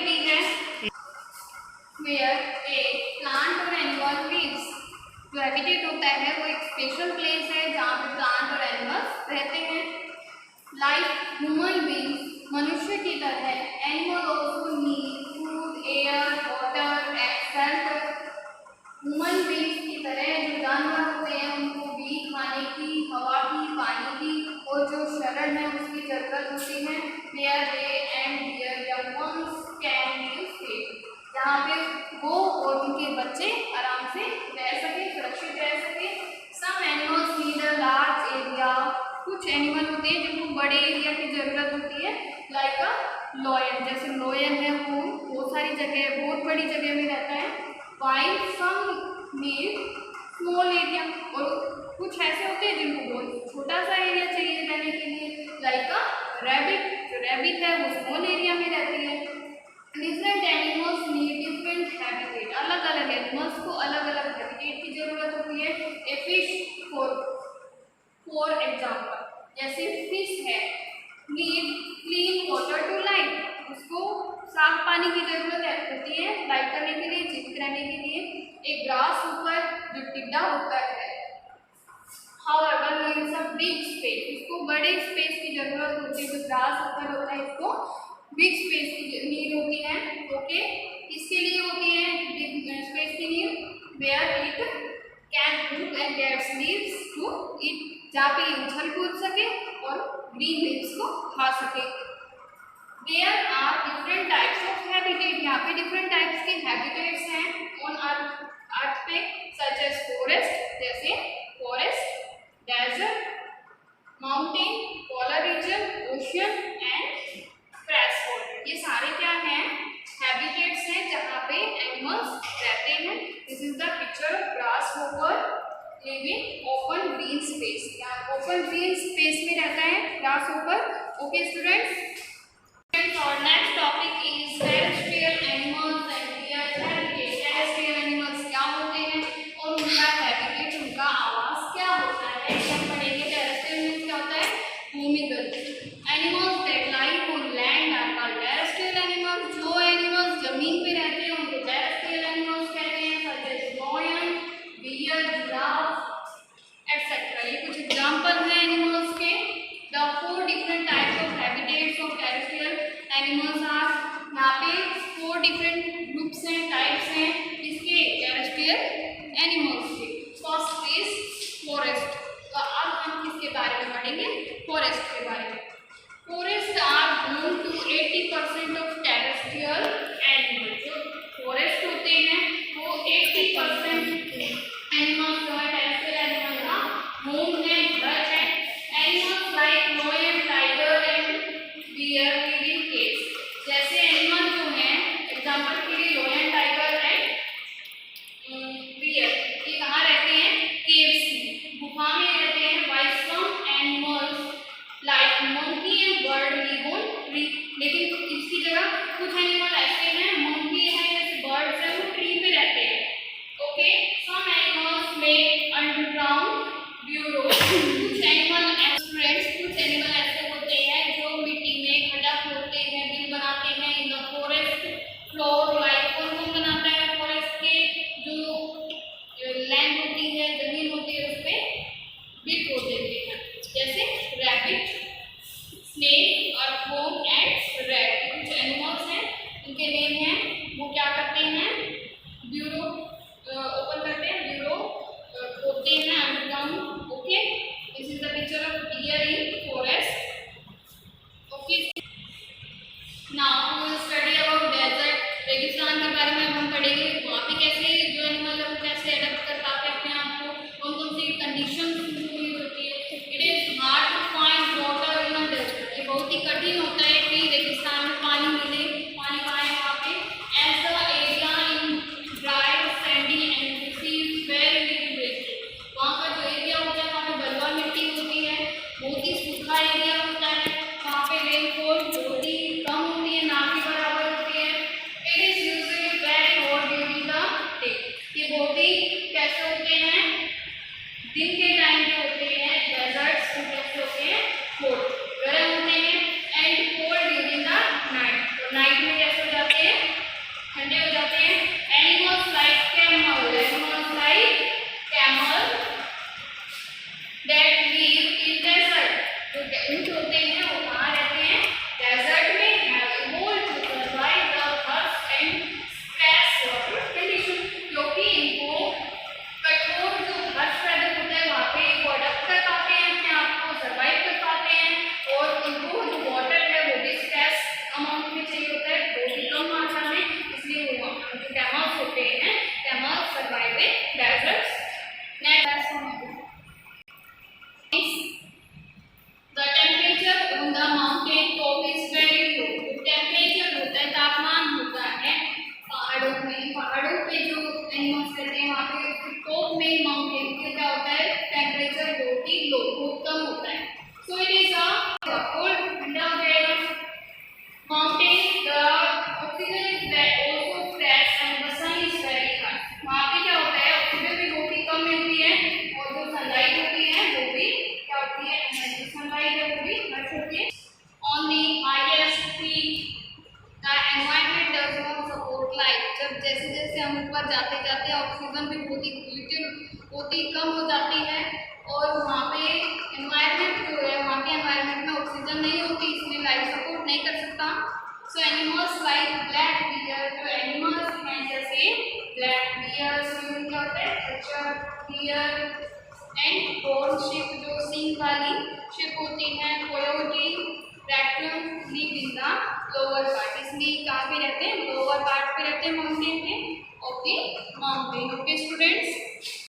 Activity है where a plant और animal lives. जो हैबिटेट होता है वो एक स्पेशल प्लेस है जहाँ पे प्लांट और एनिमल्स रहते हैं। लाइक ह्यूमन बीइंग्स, मनुष्य की तरह animal also need food, air, water and shelter. Human beings की तरह जो जानवर होते हैं उनको भी खाने की, हवा की, पानी की और जो शरण है उसकी जरूरत होती है। Where they and their young ones can live safe, जहाँ पे वो और उनके बच्चे आराम से रह सके, सुरक्षित रह सके। Some animals need a large area, कुछ एनिमल होते हैं जिनको बड़े एरिया की जरूरत होती है। लाइक अ लॉयन, जैसे लॉयन है वो बहुत सारी जगह, बहुत बड़ी जगह में रहता है। While some need small area, और कुछ ऐसे होते हैं जिनको बहुत छोटा सा एरिया चाहिए रहने के लिए। लाइक अ रैबिट, जो रैबिट है वो स्मॉल एरिया में रहती है। Different animals need different habitat, अलग अलग एनिमल्स को अलग अलग हैबिटेट की जरूरत होती है। ए फिश फॉर एग्जाम्पल, जैसे फिश है need clean water to live, उसको साफ पानी की जरूरत होती है लाइट करने के लिए, जीवित रहने के लिए। एक ग्रास ऊपर जो टिड्डा होता है however needs a big space, इसको बड़े स्पेस की जरूरत होती है। जो ग्रास ऊपर होता है इसको बिग स्पेस की नीड होती है। ओके, इसके लिए होती है बिग स्पेस की need. Where it can move and gets leaves to eat, जहाँ पे उछल कूद सके और ग्रीन लीव्स को खा सके। There are different types of habitat, यहाँ पे डिफरेंट टाइप्स के हैबिटेट्स हैं ऑन अर्थ पे, सच एज फॉरेस्ट, जैसे forest, desert, mountain, polar region, ocean and fresh water. ये सारे क्या हैं? हैबिटेट्स हैं जहाँ पे एनिमल्स रहते हैं। This is the picture of grasshopper living open green space, यहाँ ओपन ग्रीन स्पेस में रहता है ग्रासहॉपर। ओके स्टूडेंट्स, और next topic is terrestrial animals and their habitat. Terrestrial animals क्या होते हैं और उनका हैबिटेट, उनका आवास क्या होता है, हम पढ़ेंगे। टेरेस्ट्रियल मीन्स क्या होता है? भूमिगत। Animals that live on land are called terrestrial animals, जो एनिमल्स जमीन पे रहते हैं उनको टेरेस्ट्रियल एनिमल्स कहते हैं, such as lion, bear, giraffe etcetera. ये कुछ एग्जांपल हैं एनिमल्स के। The 4 different types of habitats of terrestrial animals are, यहाँ पे 4 डिफरेंट ग्रुप्स हैं, टाइप्स हैं इसके टेरेस्ट्रियल एनिमल्स के। First is forest. तो अब हम किसके बारे में पढ़ेंगे? फॉरेस्ट के बारे में। Forests are home to 80% of terrestrial animals. जो फॉरेस्ट होते हैं वो 80% एनिमल्स जो है टेरेस्ट्रियल एनिमल का होम है, घर है। Animals like lion, tiger and bear live in caves. जैसे एनिमल जो है एग्जांपल के लिए लायन, टाइगर एंड बियर, ये कहाँ रहते हैं? केव्स में, गुफा में रहते हैं। While some animals like monkey and bird live on tree, लेकिन इसकी जगह कुछ एनिमल ऐसे हैं, मंकी है जैसे बर्ड्स हैं, वो ट्री पे रहते हैं। Okay, some animals make underground burrow. कुछ एनिमल फ्रेंड्स, कुछ एनिमल ऐसे होते हैं जो मिट्टी में खड्डा खोदते हैं, बिल बनाते हैं in the forest floor goat like, जब जैसे जैसे हम ऊपर जाते जाते ऑक्सीजन भी होती कम हो जाती है और वहाँ पे एनवायरनमेंट जो है, वहाँ के एनवायरनमेंट में ऑक्सीजन नहीं होती, इसलिए लाइफ सपोर्ट नहीं कर सकता। सो एनिमल्स लाइक ब्लैक बियर, जो एनिमल्स हैं जैसे ब्लैक बियर, क्या होता है, खच्चर, बियर एंड हॉर्न शिप, जो सींग वाली शिप होती है, coyote, raccoon live in the lower part, इसलिए कहाँ पे रहते हैं, लोअर पार्ट पे रहते हैं माउंटेन में, okay mountain. Okay students,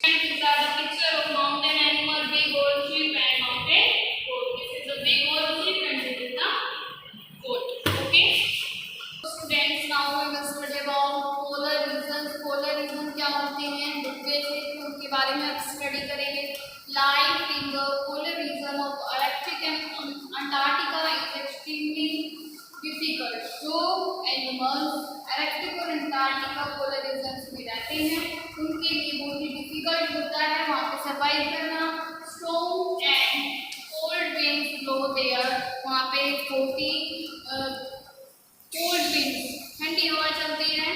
these are the picture of mountain animal, big old sheep and mountain goat. This is the big old sheep and this is the goat. Okay students, now we will study about polar regions. Polar region क्या होते हैं, डिब्बे क्षेत्र, उनके बारे में अब study करेंगे। Life in the polar region of Arctic and Antarctica is extremely difficult. जो एनिमल्स आर्कटिक और अंटार्कटिका पोलर रीजन्स में रहते हैं उनके लिए बहुत ही डिफिकल्ट होता है वहाँ पे सर्वाइव करना। Strong and cold winds blow there, वहाँ पे होती कोल्ड विंड्स, ठंडी हवा चलती है।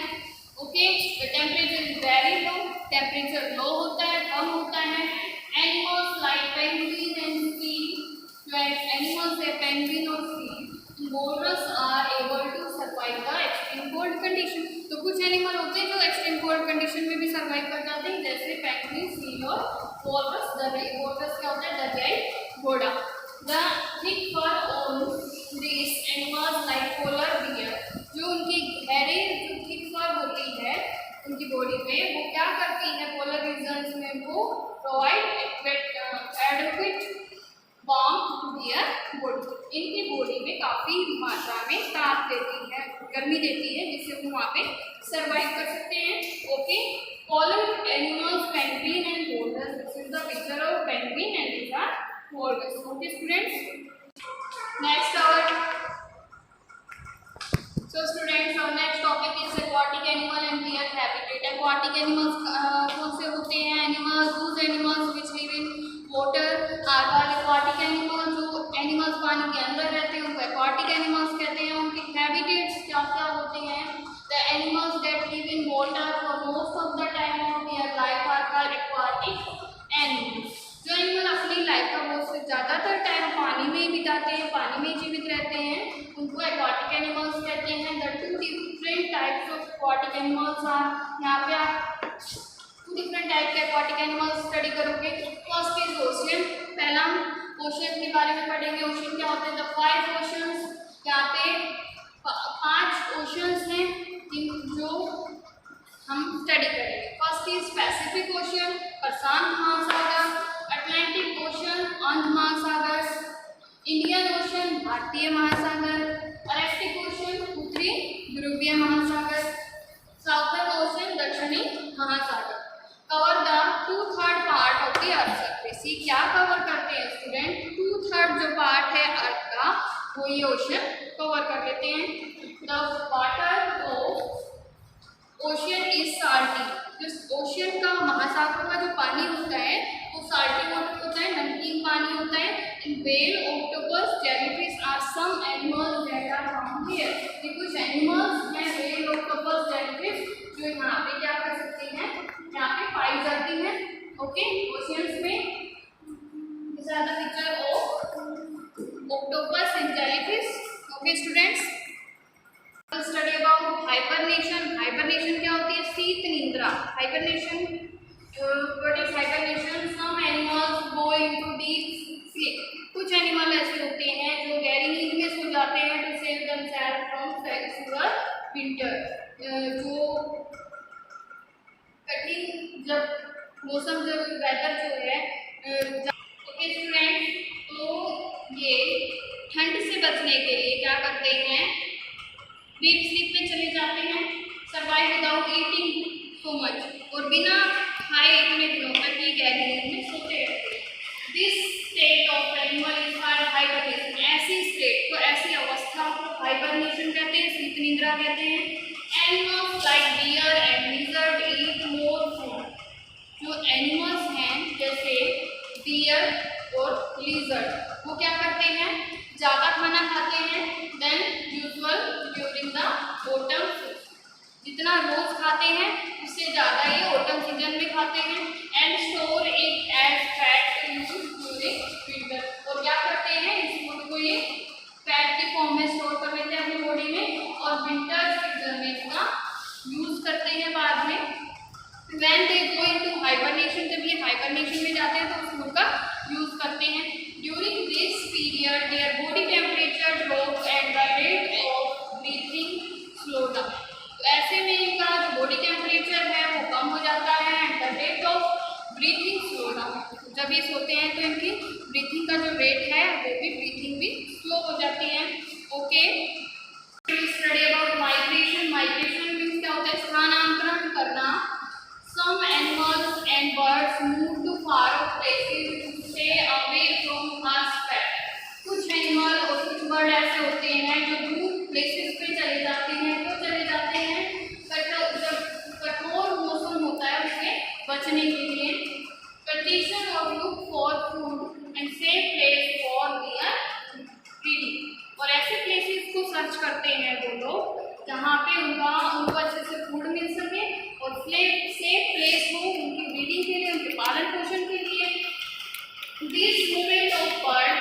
Okay, the temperature is very low, temperature low होता है, कम होता है। Animals like penguin and seal, जो एनिमल्स है पेंगुइन और seal, walrus are able to survive the extreme cold condition. तो कुछ एनिमल होते हैं जो एक्सट्रीम कोल्ड कंडीशन में भी सर्वाइव कर जाते हैं, जैसे पेंगुइन, सील और वॉलरस। वॉलरस क्या होता है, दरियाई घोड़ा। The thick fur on this animals like polar bear, जो उनकी गहरी जो थिक फर होती है उनकी बॉडी पे, वो क्या करती है पोलर रीजन्स में, वो provide adequate warmth to their body, इनकी बॉडी में काफ़ी मात्रा में ताप देती है, गर्मी देती है, जिससे वो वहाँ पे सर्वाइव कर सकते हैं। Okay, polar animals penguin and walrus, this is the picture of penguin and this are walrus. Okay students, next so students, our next topic is aquatic animal and their habitat. Aquatic animals कौन से होते हैं, animals, those animals which live in water are called aquatic animals। जो animals पानी के अंदर रहते हैं उनको aquatic animals कहते हैं। उनके habitats क्या क्या होते हैं, the animals that live in water for most of the time of their life are called aquatic animals। जो एनिमल अपनी लाइफ का बहुत से ज़्यादातर टाइम पानी में ही बिताते हैं, पानी में जीवित रहते हैं, उनको एक्वाटिक एनिमल्स कहते हैं। The two different types of aquatic animals are, यहाँ पे आप टू डिफरेंट टाइप के एक्वाटिक एनिमल्स स्टडी करोगे। फर्स्ट इज ओशियन, पहला हम ओशियन के बारे में पढ़ेंगे। ओशियन क्या होते हैं, द 5 ओशियंस, यहाँ पे 5 ओशियंस हैं जो हम स्टडी करेंगे। फर्स्ट इज पैसिफिक ओशियन, प्रशांत महासागर, अटलांटिक ओशन, अंध महासागर, इंडियन ओशन, भारतीय महासागर, आर्कटिक ओशन, उत्तरी ध्रुवीय महासागर, साउथर्न ओशन, दक्षिणी महासागर। Cover the 2/3 part of the earth surface, ये क्या कवर करते हैं स्टूडेंट, 2/3 जो पार्ट है अर्थ का वो ये ओशन कवर कर लेते हैं। The water of ocean is salty, जो ओशियन का महासागर का जो पानी होता है वो साल्टी वाटर होता है, नमकीन पानी होता है। In whale, octopus, jellyfish are some animals that are found here, ये कुछ एनिमल्स हैं व्हेल, ऑक्टोपस, जेलीफिश जो यहाँ पे क्या कर सकते हैं, यहाँ पे पाई जाती हैं। ओके, ओशियंस में this are the picture of octopus and jellyfish. Okay students, study about hibernation. Hibernation क्या होती है, शीत निद्रा। Hibernation, what is hibernation, some animals go into deep sleep, कुछ एनिमल ऐसे होते हैं जो गहरी नींद में सो जाते हैं to save themselves from severe winter. जो कठिन जब मौसम, जब वेदर जो है, ओके स्टूडेंट, तो ये ठंड से बचने के लिए क्या करते हैं, डीप स्लीप में चले जाते हैं, survive without eating so much, और बिना खाए इतने दिनों तक ये गहरी नींद में सोते रहते हैं। This state of animal is called hibernation, ऐसी स्टेट को, ऐसी अवस्था को हाइबरनेशन कहते हैं, शीत निद्रा कहते हैं। Animals like deer and lizard eat more food, जो एनिमल्स हैं जैसे डियर और लिजर्ड वो क्या करते हैं, ज़्यादा खाना खाते हैं than usual during the autumn. जितना रोज खाते हैं उससे ज़्यादा ये ऑटम सीजन में खाते हैं। And store it as fat during winter, और क्या करते हैं इस फूड को ये फैट के फॉर्म में स्टोर कर लेते हैं अपनी बॉडी में, और विंटर सीजन में इसका यूज करते हैं बाद में। When they go into hibernation, जब ये हाइबरनेशन में जाते हैं तो उस फूड का यूज करते हैं। During this period, their body temperature drops and the rate of breathing slow down. तो ऐसे में इनका जो बॉडी टेम्परेचर है वो कम हो जाता है and the rate of breathing slow down. जब ये सोते हैं तो इनकी ब्रीथिंग का जो रेट है वो भी ब्रीथिंग भी स्लो हो जाती है। Okay, study about migration. Migration means क्या होता है? स्थानांतरण करना। Some animals and birds move to far off places to stay away from harsh weather. कुछ एनिमल और कुछ बर्ड ऐसे होते हैं जो दूर प्लेसेस पे चले जाते हैं। तो चले जाते हैं जब कठोर मौसम होता है उससे बचने के लिए। कंडीशन और look for food and safe place for their breeding, और ऐसे प्लेसेस को सर्च करते हैं वो लोग जहाँ पे उनको अच्छे से फूड मिल सके और सेफ प्लेस हो उनकी ब्रीडिंग के लिए, उनके पालन पोषण के लिए। This movement of bird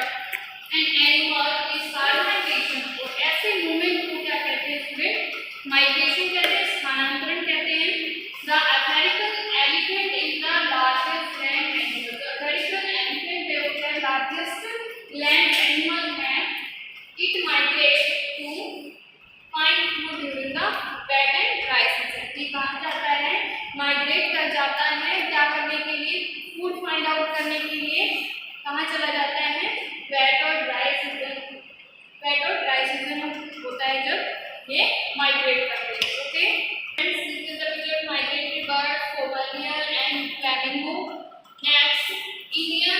and animal is migration, और ऐसे मूवमेंट को क्या कहते हैं स्टूडेंट? माइग्रेशन कहते हैं, स्थानांतरण कहते हैं। The American elephant is the largest land animal. American elephant जो है लार्जेस्ट लैंड एनिमल है। It migrate to find food during the wet and dry season. ये कहाँ जाता है? माइग्रेट कर जाता है क्या करने के लिए? फूड फाइंड आउट करने के लिए कहाँ चला जाता है? वेट और ड्राई सीजन। वेट और ड्राई सीजन होता है जब ये माइग्रेट करते हैं। Okay, friends, this is the picture of migratory birds, कोबल्नियर and flamingo. Next, India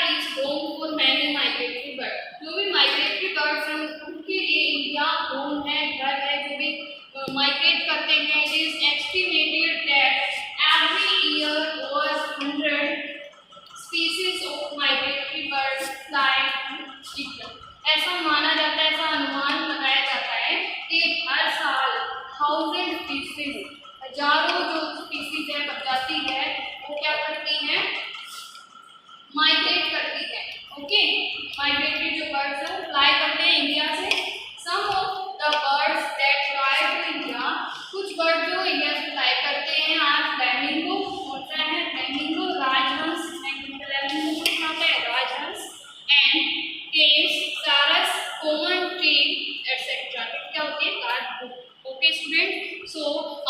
is home for many migratory bird. जो भी माइग्रेटरी बर्ड्स हैं उनके लिए इंडिया होम है, घर है। जो भी माइग्रेट करते हैं, it is estimated that every year over 100 species of migratory birds fly to India. ऐसा माना जाता है, ऐसा अनुमान लगाया जाता है कि हर साल 1000 स्पीसीज, हजारों जो स्पीसीज है, प्रजाति है, वो क्या करती हैं? माइग्रेट करती है। ओके, माइग्रेटरी जो बर्ड्स है फ्लाई करते हैं इंडिया से। Some of the birds that fly to India, कुछ बर्ड जो इंडिया से फ्लाई करते हैं आर फ्लैमिंगो, होता है फ्लैमिंगो, राजहंस, फ्लैमिंगो को खाते हैं राजहंस, एंड केस, सारस, कॉमन ट्री एटसेट्रा। क्या होती है? Guard. Okay student, so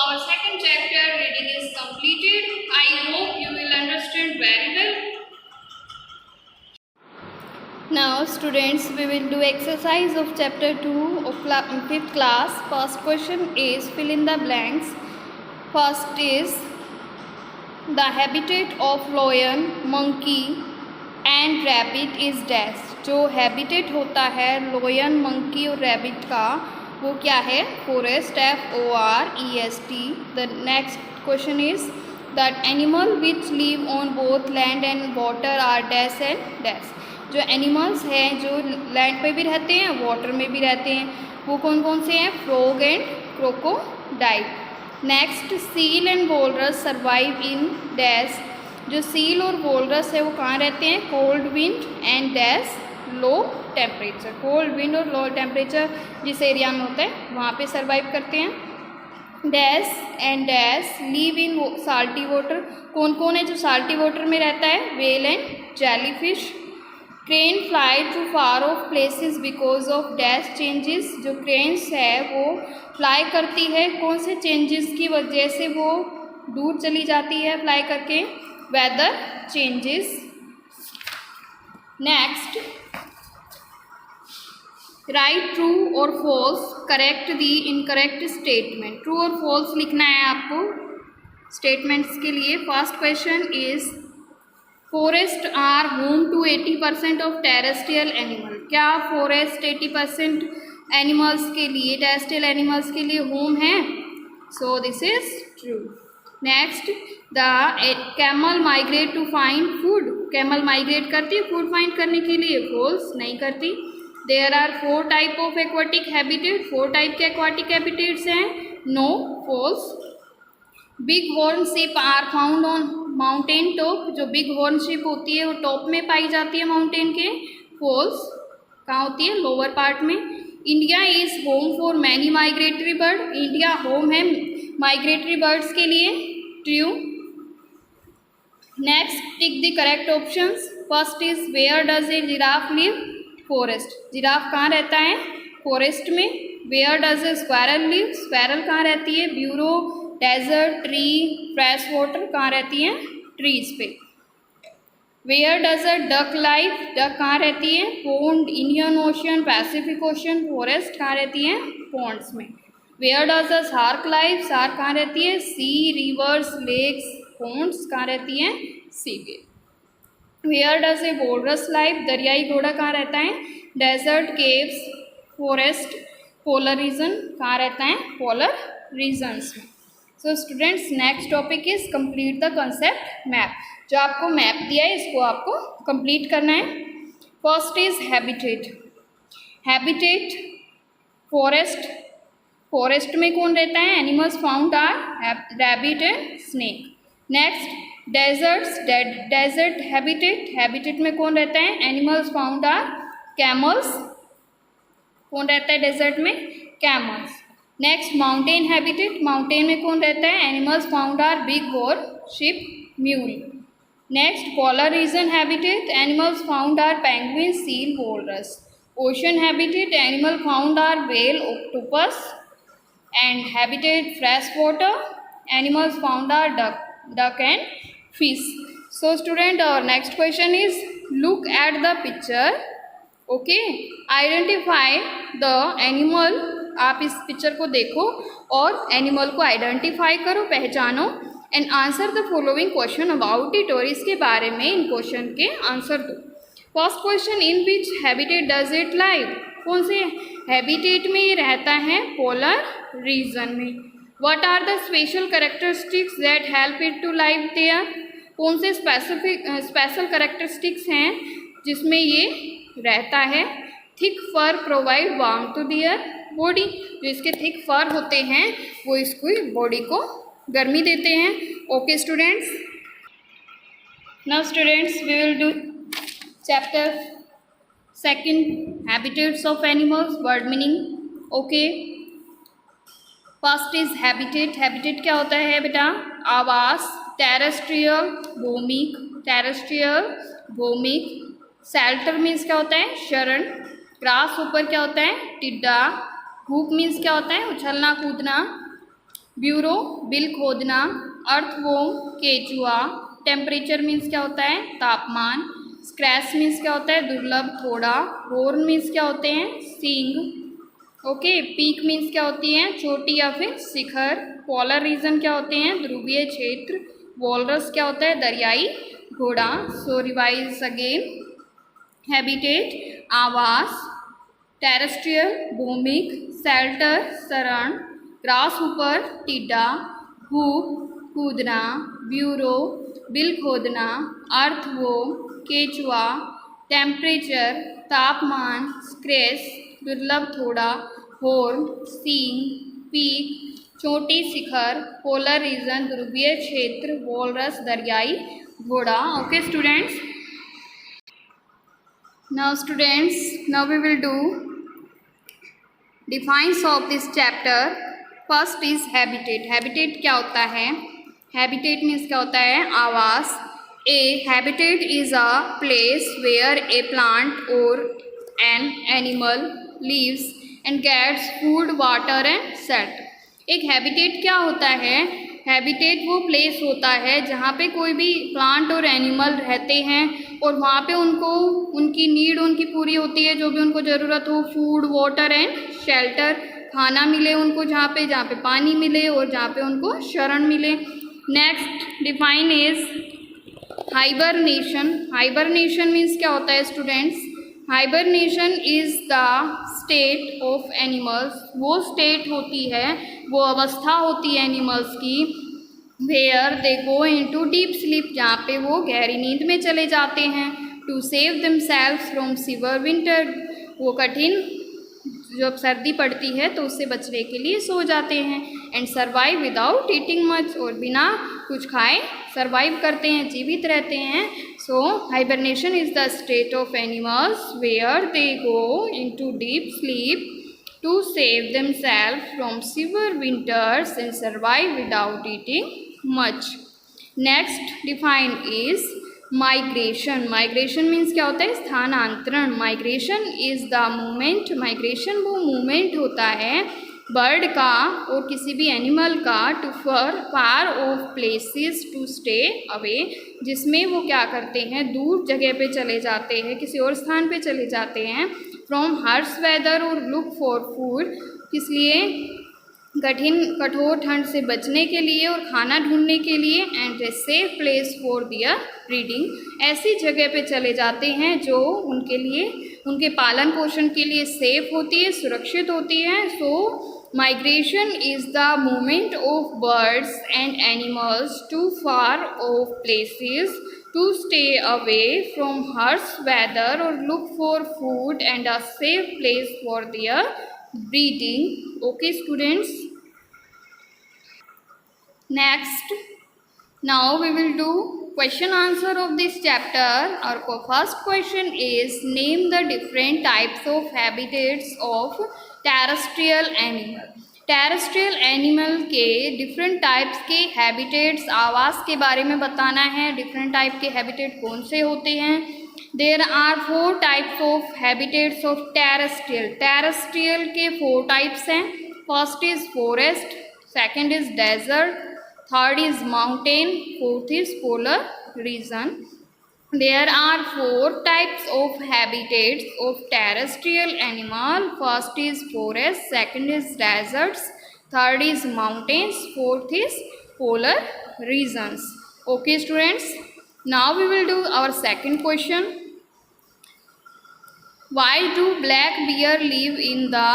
our second chapter reading is completed. I hope you will understand very well. Now students, we will do exercise of chapter 2 of 5th class. First question is fill in the blanks. First is the habitat of lion, monkey and rabbit is dash. जो habitat होता है lion, monkey और rabbit का वो क्या है? forest, FOREST. The next question is that animal which live on both land and water are dash and dash. जो animals हैं जो लैंड पे भी रहते हैं वाटर में भी रहते हैं वो कौन कौन से हैं? Frog and crocodile. Next, seal and walrus survive in dash. जो सील और वोलरस है वो कहाँ रहते हैं? Cold wind and dash low temperature. Cold wind और लो टेम्परेचर जिस एरिया में होता है वहाँ पे सर्वाइव करते हैं। Dash and dash live in salty water. कौन कौन है जो साल्टी वाटर में रहता है? Whale and jellyfish. Crane fly to far off places because of dash changes. जो क्रेन्स है वो फ्लाई करती है कौन से चेंजेस की वजह से वो दूर चली जाती है फ्लाई करके? Weather changes. Next, right true और false, correct the incorrect statement. True और फॉल्स लिखना है आपको स्टेटमेंट्स के लिए। First question is forest are home to 80% of terrestrial animal. क्या फॉरेस्ट 80% एनिमल्स के लिए, टेरेस्ट्रियल एनिमल्स के लिए होम है? So this is true. Next, the camel migrate to find food. Camel migrate करती है फूड फाइंड करने के लिए? फॉल्स, नहीं करती। There are 4 type of aquatic habitat. 4 type के एक्वाटिक हैबिटेट्स हैं। No, false. Big horn sheep are found on mountain top, जो बिग हॉर्न शिप होती है वो टॉप में पाई जाती है माउंटेन के, फॉल्स। कहाँ होती है? लोअर पार्ट में। India is home for many migratory bird, India home है माइग्रेटरी बर्ड्स के लिए, true. Next, tick the correct options. First is where does a giraffe live? Forest. Giraffe कहाँ रहता है? फॉरेस्ट में। Where does a squirrel live? Squirrel कहाँ रहती है? Burrow, desert, tree, fresh water कहाँ रहती हैं? ट्रीज पे। Where does a duck live? Duck कहाँ रहती है? Pond, Indian ocean, Pacific ocean. Forest कहाँ रहती है? पॉन्ड्स में। Where does a shark live? Shark कहाँ रहती है? सी, रिवर्स, लेक्स। पॉन्ड्स कहाँ रहती हैं? सी के। Where does a walrus live? दरियाई घोड़ा कहाँ रहता है? Desert, caves, forest, polar region कहाँ रहता है? पोलर रीजन्स में। So students, next topic is complete the concept map. जो आपको मैप दिया है इसको आपको कंप्लीट करना है। First is habitat. Habitat, forest. Forest में कौन रहता है? Animals found are rabbit and snake. Next, deserts. Desert habitat. Habitat में कौन रहता है? Animals found are camels. कौन रहता है डेजर्ट में? Camels. Next, mountain habitat. Mountain में कौन रहता है? Animals found are big horn sheep, mule. Next, polar region habitat. Animals found are penguin, seal, walrus. Ocean habitat. Animal found are whale, octopus. And habitat fresh water. Animals found are duck and fish. So student, our next question is look at the picture. Okay, identify the animal. आप इस picture को देखो और animal को identify करो, पहचानो, and answer the following question about it, और इसके बारे में इन क्वेश्चन के आंसर दो। First question, in which habitat does it live? कौन से हैबिटेट में ये रहता है? पोलर रीजन में। What are the special characteristics that help it to live there? कौन से स्पेशल कैरेक्टरिस्टिक्स हैं जिसमें ये रहता है? Thick fur provide warm to their body. जो इसके थिक फर होते हैं वो इसको बॉडी को गर्मी देते हैं। Okay students, now students we will do chapter second, habitats of animals, word meaning. Okay, first is habitat. Habitat क्या होता है बेटा? आवास। टेरेस्ट्रियल, भौमिक। टेरेस्ट्रियल, भौमिक। शेल्टर मीन्स क्या होता है? शरण। ग्रास ऊपर क्या होता है? टिड्डा। हुप मीन्स क्या होता है? उछलना कूदना। ब्यूरो, बिल खोदना। अर्थवॉर्म, केचुआ। टेम्परेचर मीन्स क्या होता है? तापमान। स्क्रैच मीन्स क्या होता है? दुर्लभ, थोड़ा। हॉर्न मीन्स क्या होते हैं? सींग। ओके, पीक मीन्स क्या होती है? चोटी या फिर शिखर। पोलर रीजन क्या होते हैं? ध्रुवीय क्षेत्र। वॉलरस क्या होता है? दरियाई घोड़ा। सो रिवाइज अगेन, हैबिटेट आवास, टेरेस्ट्रियल भौमिक, शेल्टर शरण, ग्रास ऊपर टिड्डा, हुप कूदना, ब्यूरो बिल खोदना, अर्थवॉर्म केचुआ, टेम्परेचर तापमान, स्क्रैच दुर्लभ थोड़ा, हॉर्न सींग, पीक चोटी शिखर, पोलर रीजन ध्रुवीय क्षेत्र, वॉलरस दरियाई घोड़ा। Okay students, now we will do defines of this chapter. First is habitat. Habitat क्या होता है? हैबिटेट मीन्स क्या होता है? आवास। A habitat is a place where a plant और an animal lives and gets food, water and shelter. एक habitat क्या होता है? हैबिटेट वो प्लेस होता है जहाँ पे कोई भी प्लांट और एनिमल रहते हैं और वहाँ पे उनको उनकी नीड उनकी पूरी होती है, जो भी उनको ज़रूरत हो, फूड वाटर एंड शेल्टर, खाना मिले उनको जहाँ पे पानी मिले और जहाँ पे उनको शरण मिले। Next define is hibernation. Hibernation means क्या होता है students? Hibernation is the state of animals, वो स्टेट होती है, वो अवस्था होती है एनिमल्स की, where they go into deep sleep, जहाँ पे वो गहरी नींद में चले जाते हैं, to save themselves from severe winter, वो कठिन जब सर्दी पड़ती है तो उससे बचने के लिए सो जाते हैं, and survive without eating much, और बिना कुछ खाए सर्वाइव करते हैं, जीवित रहते हैं. So hibernation is the state of animals where they go into deep sleep to save themselves from severe winters and survive without eating much. Next defined is migration. Migration means क्या होता है? स्थानांतरण. Migration is the movement. Migration वो movement होता है bird का और किसी भी एनिमल का to far off places to stay away, जिसमें वो क्या करते हैं, दूर जगह पे चले जाते हैं, किसी और स्थान पे चले जाते हैं. फ्रॉम हार्श वेदर और लुक फॉर फूड, किस लिए? कठोर ठंड से बचने के लिए और खाना ढूंढने के लिए. And a safe place for their breeding, ऐसी जगह पे चले जाते हैं जो उनके लिए, उनके पालन पोषण के लिए सेफ होती है, सुरक्षित होती है. So migration is the movement of birds and animals to far off places to stay away from harsh weather or look for food and a safe place for their breeding. Okay students, next now we will do question answer of this chapter. Our first question is name the different types of habitats of terrestrial animal. Terrestrial animal के different types के habitats, आवास के बारे में बताना है. Different type के habitat कौन से होते हैं? There are 4 types of habitats of terrestrial. Terrestrial के 4 टाइप्स हैं. First is forest, second is desert, third is mountain, fourth is polar region. There are 4 types of habitats of terrestrial animal. First is forest, second is deserts, third is mountains, fourth is polar regions. Okay students, now we will do our second question. Why do black bear live in the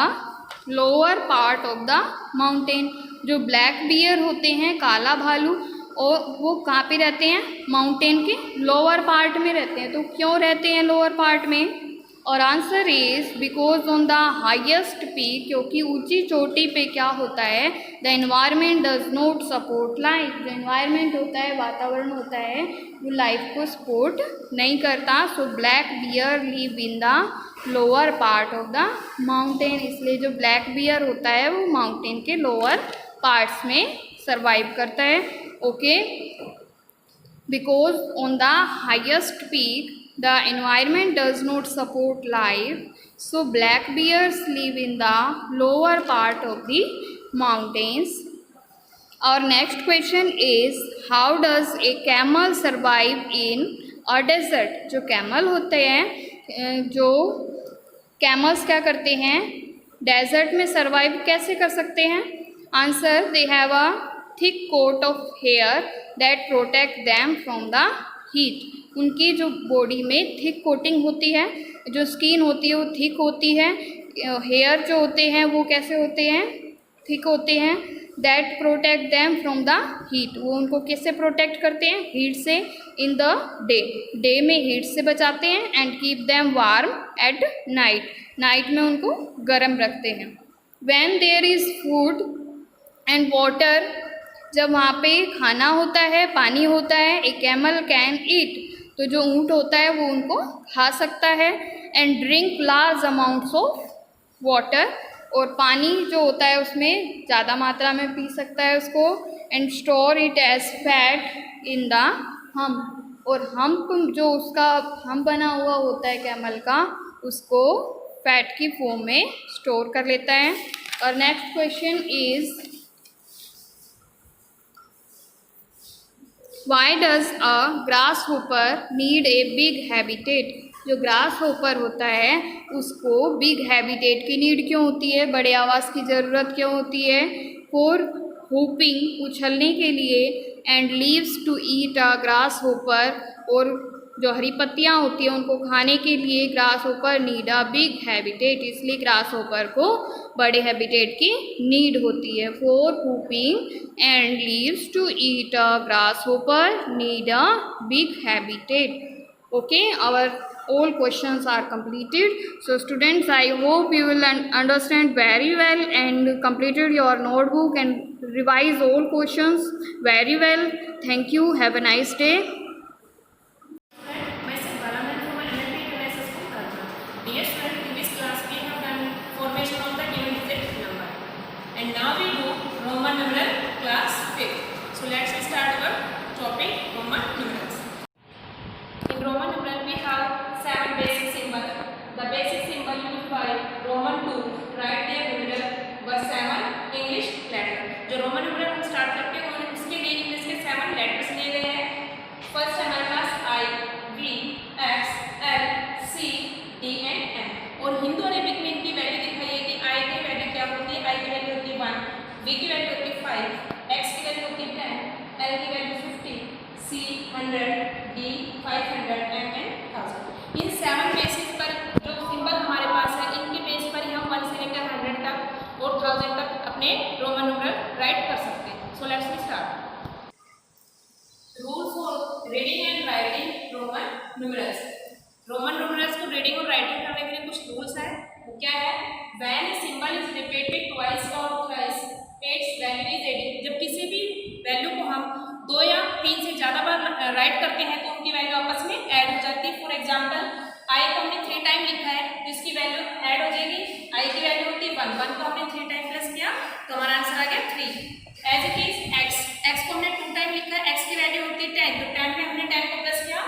lower part of the mountain? जो black bear होते हैं, काला भालू, और वो कहाँ पे रहते हैं? माउंटेन के लोअर पार्ट में रहते हैं. तो क्यों रहते हैं लोअर पार्ट में? और answer is because on the highest peak, क्योंकि ऊंची चोटी पे क्या होता है, the environment does not support life. जो एनवायरनमेंट होता है, वातावरण होता है, वो लाइफ को सपोर्ट नहीं करता. So black bear live in the lower part of the mountain. इसलिए जो ब्लैक बियर होता है वो माउंटेन के लोअर पार्ट्स में सर्वाइव करता है. Okay, because on the highest peak the environment does not support life, so black bears live in the lower part of the mountains. Our next question is how does a camel survive in a desert? जो camel होते हैं, जो camels क्या करते हैं, desert में survive कैसे कर सकते हैं? Answer, they have a thick coat of hair that protect them from the heat. उनकी जो बॉडी में थिक कोटिंग होती है, जो स्किन होती है वो थिक होती है. हेयर जो होते हैं वो कैसे होते हैं? थिक होते हैं. That protect them from the heat. वो उनको किससे प्रोटेक्ट करते हैं? हीट से. इन द डे में हीट से बचाते हैं. And keep them warm at night. Night में उनको गर्म रखते हैं. When there is food and water, जब वहाँ पे खाना होता है, पानी होता है, ए कैमल कैन ईट, तो जो ऊँट होता है वो उनको खा सकता है. And drink large amounts of water, और पानी जो होता है उसमें ज़्यादा मात्रा में पी सकता है उसको. And store it as fat in the hump, और हम्प जो उसका हम्प बना हुआ होता है कैमल का, उसको फैट की फॉर्म में स्टोर कर लेता है. और next question is Why does a grasshopper need a big habitat? जो ग्रास होपर होता है उसको बिग हैबिटेट की नीड क्यों होती है, बड़े आवास की ज़रूरत क्यों होती है? फॉर होपिंग, उछलने के लिए. And leaves to eat a grasshopper, और जो हरी पत्तियाँ होती हैं उनको खाने के लिए grasshopper need a big habitat. इसलिए ग्रास होपर को बड़े हैबिटेट की नीड होती है. For hopping and leaves to eat a grasshopper need a big habitat. Okay, our all questions are completed. So students, I hope you will understand very well and completed your notebook and revise all questions very well. Thank you. Have a nice day. Dear student, in this class we have done formation of the given digit number, and now we do Roman numeral class 5th. So let's start our topic Roman numerals. In Roman numeral we have 7 basic symbols. The basic symbol used by Roman to write their numeral was 7 English letter. जो Roman numeral हम start करते हैं उसके लिए English के 7 letters लिए गए हैं. फर्स्ट हमारे पास I, V, X, L, C, D and M. और हिंदू अरेबिक में इनकी वैल्यू दिखाई है कि I की वैल्यू क्या होती है. I की वैल्यू होती है 1, V की वैल्यू होती है 5, X की वैल्यू होती है 10, L की value 50, C 100, D 500, M and 1000. In 7 basis पर जो सिंबल हमारे पास है इनके बेस पर ही हम 1 से लेकर 100 तक और 1000 तक अपने रोमन न्यूमेरल राइट कर सकते हैं. So let's start. Rules for reading and writing Roman numerals. Roman numerals को रीडिंग और राइटिंग करने के लिए कुछ रूल्स है. वो क्या है? When a symbol is repeated twice और thrice its value is added. जब किसी भी वैल्यू को हम 2 या 3 से ज़्यादा बार राइट करते हैं तो उनकी वैल्यू आपस में ऐड हो जाती है. फॉर एग्जाम्पल आई को हमने 3 टाइम लिखा है तो इसकी वैल्यू ऐड हो जाएगी. आई की वैल्यू होती है 1, 1 को हमने 3 टाइम प्लस किया तो हमारा आंसर आ गया 3. As it is X, X को हमने 2 टाइम लिखा है, एक्स की वैल्यू होती है 10 तो 10 में हमने 10 को प्लस किया,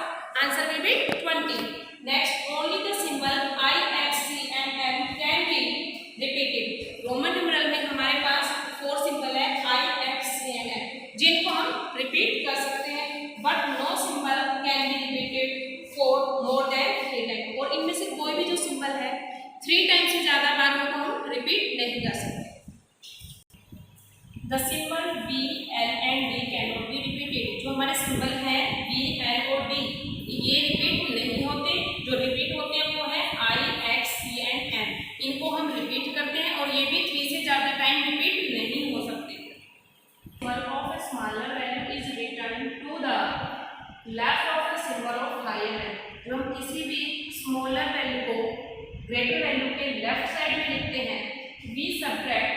answer will be 20. Next, only the symbol I, X, C and M can be repeated. Roman numeral में हमारे पास 4 सिंबल है I, X, C and M जिनको हम रिपीट कर सकते हैं, but no symbol can be repeated for more than 3 time. और इनमें से कोई भी जो सिंबल है 3 टाइम से ज्यादा बार को हम रिपीट नहीं कर सकते. The symbol B, L and D can not be repeated. जो हमारे सिंबल है B, L और D ये रिपीट नहीं होते. जो रिपीट होते हैं वो है I, X, C and M. इनको हम रिपीट करते हैं और ये भी 3 से ज्यादा टाइम रिपीट नहीं हो सकते. Symbol of a smaller value is written to the left of the symbol of higher value. जो हम किसी भी स्मॉलर वैल्यू को ग्रेटर वैल्यू के लेफ्ट साइड में लिखते हैं, we subtract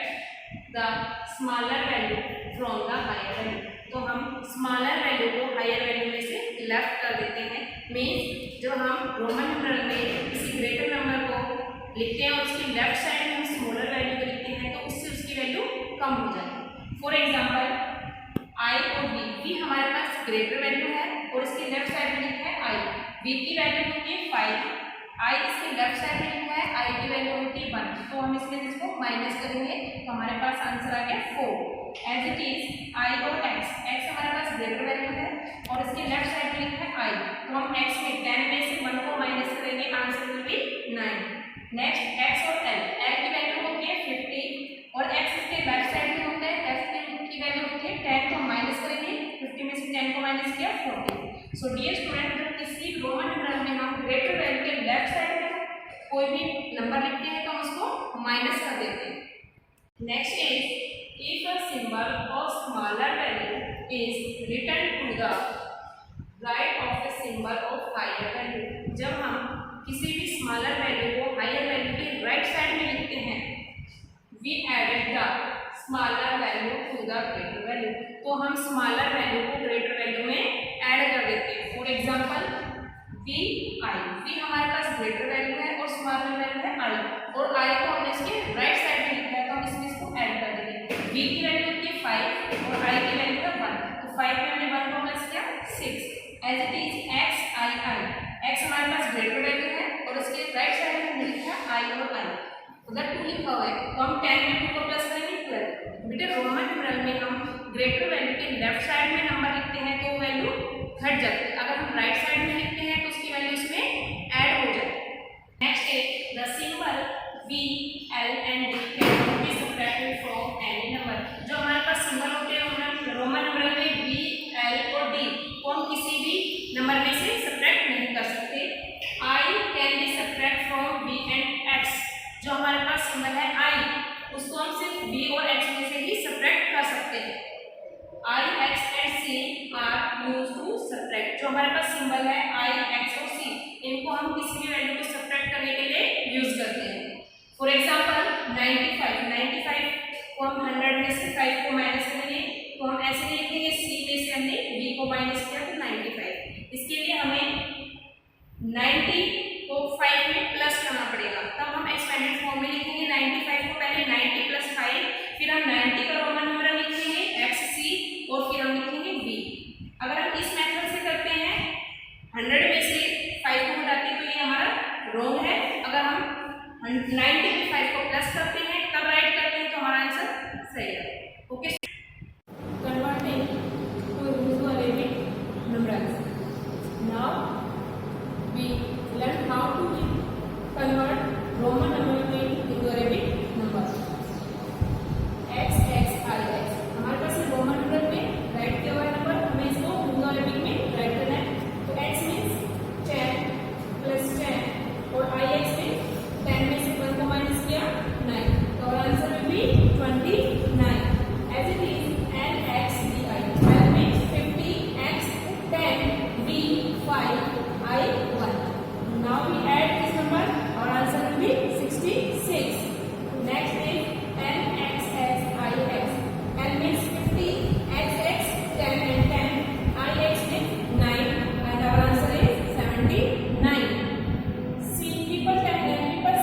the smaller value from the higher value. तो हम स्मॉलर वैल्यू को हायर वैल्यू में से लेफ्ट कर देते हैं. मीन्स जब हम रोमन न्यूमेरल में किसी ग्रेटर नंबर को लिखते हैं और उसकी लेफ्ट साइड में हम स्मॉलर वैल्यू को लिखते हैं तो उससे उसकी वैल्यू कम हो जाती है. फॉर एग्जाम्पल आई और बी, बी हमारे पास ग्रेटर वैल्यू है और इसकी लेफ्ट साइड में लिखा है आई. बी की वैल्यू होती है 5, आई इसके लेफ्ट साइड में लिखा है, आई की वैल्यू होती है 1 तो हम इसको माइनस करेंगे तो हमारे पास आंसर आ गया 4. एज इट इज आई और एक्स, एक्स हमारे पास ग्रेटर वैल्यू है और इसके लेफ्ट साइड में लिखा है आई तो हम एक्स में 10 में से 1 को माइनस करेंगे, answer will B 9. Next, x और एल, एल की वैल्यू होती है 50 और एक्स इसके लेफ्ट साइड में होता है, एक्स की वैल्यू होती है 10 तो हम माइनस करेंगे, 50 में से 10 को माइनस किया 40. सो डियर स्टूडेंट, जब किसी रोमन न्यूमेरल में हम ग्रेटर वैल्यू के लेफ्ट साइड में कोई भी नंबर लिखते हैं तो हम उसको माइनस कर देते हैं. Next is if a symbol of smaller value is written to the right of the symbol of higher value. जब हम किसी भी स्मॉलर वैल्यू को हायर वैल्यू के राइट साइड में लिखते हैं, we added the smaller value to the greater value. तो हम स्मॉलर वैल्यू को ग्रेटर वैल्यू में ऐड कर देते हैं. For example V I, V हमारे पास ग्रेटर वैल्यू है और स्मॉलर वैल्यू है आई और आई को हमने इसके राइट साइड में लिखा है तो हम इसमें इसको ऐड कर देंगे. वी की वैल्यू होती है 5 और आई की वैल्यू है 1 तो 5 में हमने 1 को प्लस किया 6. As it is X, I, I, X हमारे पास ग्रेटर वैल्यू है और इसके राइट साइड में हमने लिखा है आई और आई, उधर 2 लिखा हुआ है तो हम 10 में 2 को प्लस करेंगे 12. बेटे रोमन न्यूमेरल में हम ग्रेटर वैल्यू के लेफ्ट साइड में नंबर लिखते हैं तो वैल्यू घट जाती है, अगर हम राइट साइड में लिखते हैं तो उसकी वैल्यू इसमें ऐड हो जाती है. Next is the symbol V, L and D can be subtracted from any number. जो हमारे पास सिंबल होते हैं रोमन न्यूमेरल में V, L और D को हम किसी भी नंबर में से सबट्रैक्ट नहीं कर सकते. I can be subtract from V and X. जो हमारे पास सिंबल है I उसको हम सिर्फ V और X में से ही सबट्रैक्ट कर सकते हैं. I, X and C are used to subtract. जो हमारे पास सिंबल है I, X और C इनको हम किसी को माइनस किया तो 95। इसके लिए हमें 90 को 5 में प्लस करना पड़ेगा, तब हम एक्सपेंडेड फॉर्म में लिखेंगे 95 को पहले 90 प्लस 5, फिर हम 90 का रोमन नंबर लिखेंगे XC और फिर हम लिखेंगे B। अगर हम इस मेथड से करते हैं 100 में से 5 को घटाते हैं तो ये हमारा रॉन्ग है। अगर हम 90 में 5 को प्लस करते हैं तब राइट करते हैं तो हमारा आंसर सही है। Okay, converting two into Arabic numerals. Now we learn how to convert Roman numeral into Arabic number. X X I X हमारे पास ये रोमन नंबर में राइट किया हुआ नंबर, हमें इसको हिंदू अरेबिक में राइट करना है। तो x मीन्स 10 प्लस 10 और ix मीन्स 10 में से 1 को माइनस किया 9, तो our answer will be 29 as it is NXDI। L means 50, X 10, D 5, I 1। Now we add this number, our answer will be 66। Next is NXXIX। L means 50, XX 10 and 10, IX means 9 and our answer is 79। C people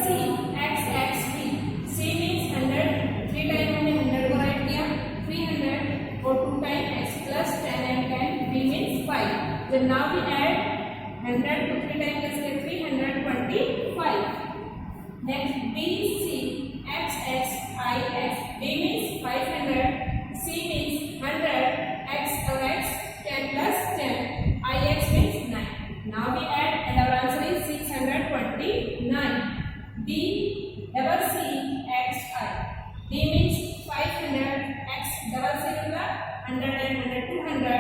see XXV। C means 100, 3 time हमने 100 को right किया, 300 और 2 time x plus 10 and 10, V means 5। Then now we add 100 to 3 time करेंगे 325। Next BC XXIX। B means 500, C means 100, X or X 10 plus 10, IX means 9। Now we add and our answer is 629। D double C XI। D means 500, X double C होगा 100 and 100 200,